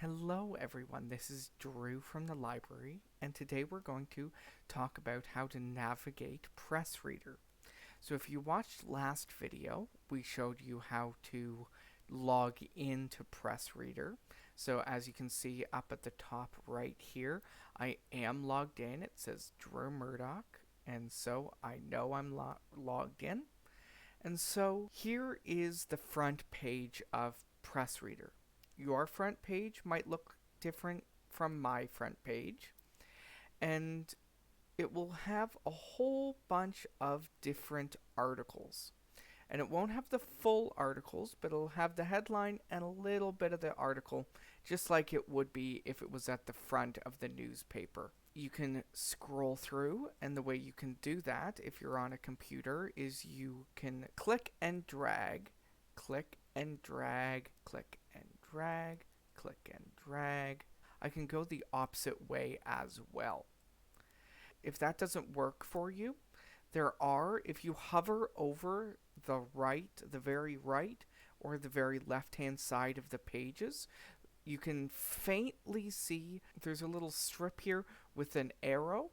Hello, everyone. This is Drew from the library, and today we're going to talk about how to navigate PressReader. So, if you watched last video, we showed you how to log into PressReader. So, as you can see up at the top right here, I am logged in. It says Drew Murdoch, and so I know I'm logged in. And so here is the front page of PressReader. Your front page might look different from my front page, and it will have a whole bunch of different articles. And it won't have the full articles, but it'll have the headline and a little bit of the article, just like it would be if it was at the front of the newspaper. You can scroll through, and the way you can do that if you're on a computer is you can click and drag, click and drag, click and drag, click and drag. I can go the opposite way as well. If that doesn't work for you, if you hover over the very right, or the very left hand side of the pages, you can faintly see there's a little strip here with an arrow.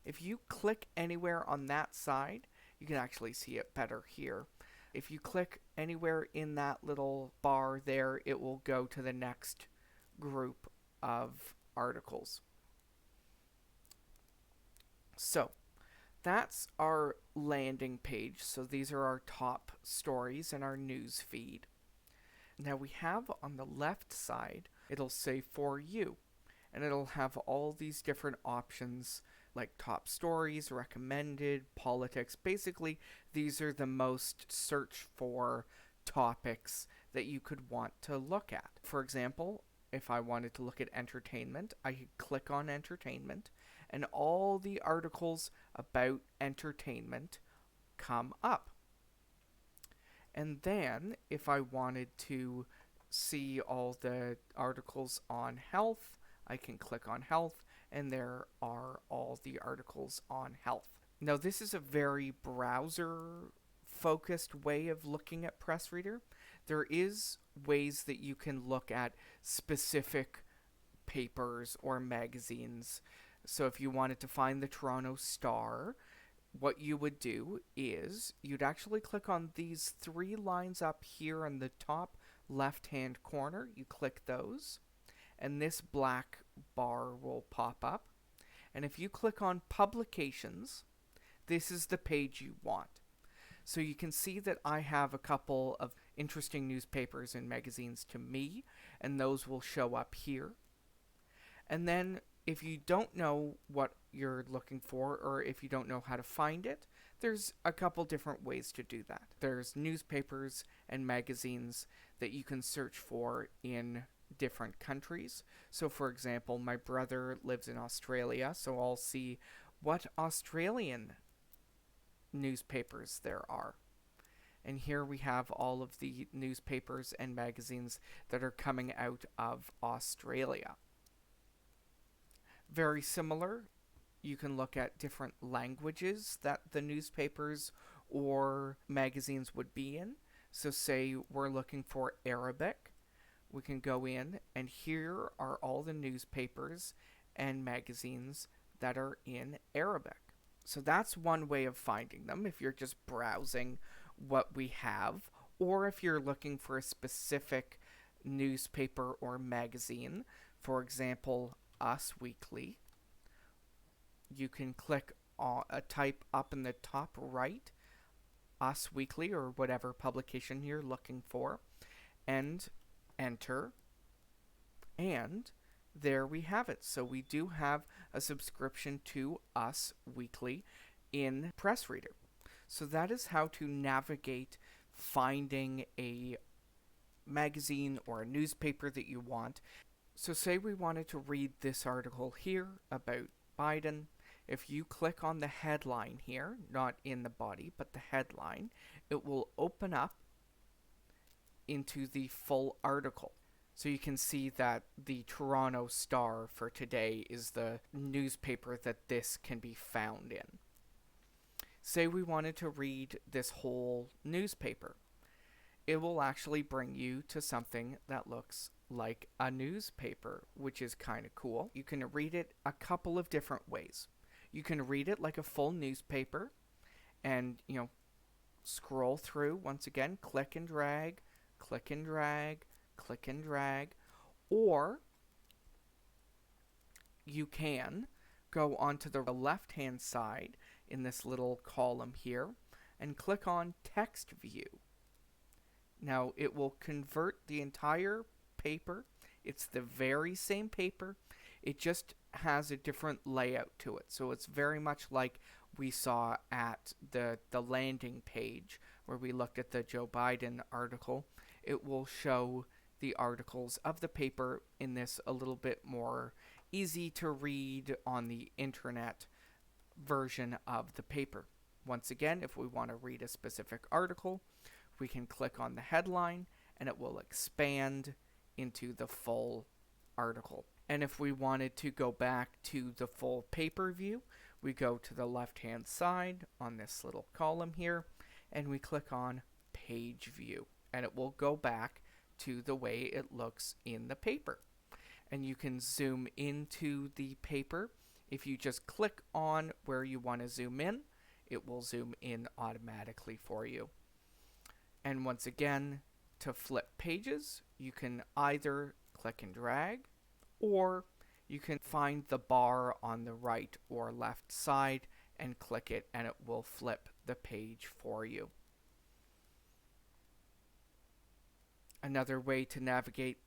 If you click anywhere on that side, you can actually see it better here. If you click anywhere in that little bar there, it will go to the next group of articles. So, that's our landing page. So these are our top stories in our news feed. Now we have on the left side, it'll say for you, and it'll have all these different options like top stories, recommended, politics. Basically, these are the most searched for topics that you could want to look at. For example, if I wanted to look at entertainment, I could click on entertainment, and all the articles about entertainment come up. And then, if I wanted to see all the articles on health, I can click on health, and there are all the articles on health. Now, this is a very browser focused way of looking at PressReader. There is ways that you can look at specific papers or magazines. So if you wanted to find the Toronto Star, what you would do is you'd actually click on these three lines up here in the top left hand corner. You click those, and this black bar will pop up. And if you click on publications, this is the page you want. So you can see that I have a couple of interesting newspapers and magazines to me, and those will show up here. And then if you don't know what you're looking for, or if you don't know how to find it, there's a couple different ways to do that. There's newspapers and magazines that you can search for in different countries. So for example, my brother lives in Australia, so I'll see what Australian newspapers there are. And here we have all of the newspapers and magazines that are coming out of Australia. Very similar, you can look at different languages that the newspapers or magazines would be in. So say we're looking for Arabic, we can go in, and here are all the newspapers and magazines that are in Arabic. So that's one way of finding them if you're just browsing what we have, or if you're looking for a specific newspaper or magazine. For example, Us Weekly. You can click on type up in the top right, Us Weekly, or whatever publication you're looking for, and enter, and there we have it. So we do have a subscription to Us Weekly in PressReader. So that is how to navigate finding a magazine or a newspaper that you want. So say we wanted to read this article here about Biden. If you click on the headline here, not in the body, but the headline, it will open up into the full article. So you can see that the Toronto Star for today is the newspaper that this can be found in. Say we wanted to read this whole newspaper. It will actually bring you to something that looks like a newspaper, which is kind of cool. You can read it a couple of different ways. You can read it like a full newspaper and, scroll through once again, click and drag, click and drag, click and drag, or you can go onto the left hand side in this little column here and click on text view. Now it will convert the entire paper. It's the very same paper. It just has a different layout to it. So it's very much like we saw at the landing page where we looked at the Joe Biden article. It will show the articles of the paper in this a little bit more easy to read on the internet version of the paper. Once again, if we want to read a specific article, we can click on the headline and it will expand into the full article. And if we wanted to go back to the full paper view, we go to the left hand side on this little column here and we click on page view and it will go back to the way it looks in the paper. And you can zoom into the paper. If you just click on where you want to zoom in, it will zoom in automatically for you. And once again, to flip pages, you can either click and drag, or you can find the bar on the right or left side and click it, and it will flip the page for you. Another way to navigate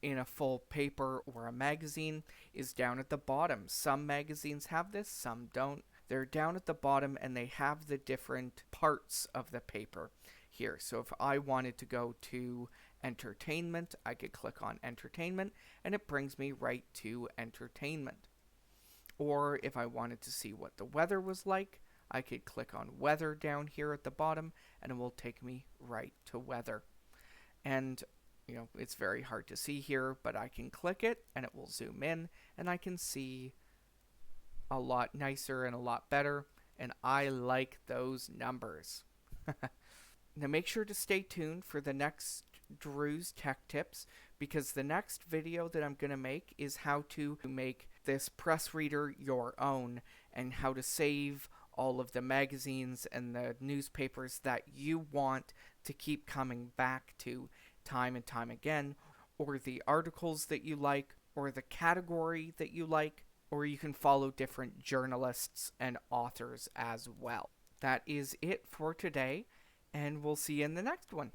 in a full paper or a magazine is down at the bottom. Some magazines have this, some don't. They're down at the bottom and they have the different parts of the paper here. So if I wanted to go to entertainment, I could click on entertainment and it brings me right to entertainment. Or if I wanted to see what the weather was like, I could click on weather down here at the bottom and it will take me right to weather. And it's very hard to see here, but I can click it and it will zoom in and I can see a lot nicer and a lot better, and I like those numbers. Now make sure to stay tuned for the next Drew's Tech Tips, because the next video that I'm going to make is how to make this press reader your own and how to save all of the magazines and the newspapers that you want to keep coming back to time and time again, or the articles that you like, or the category that you like, or you can follow different journalists and authors as well. That is it for today, and we'll see you in the next one.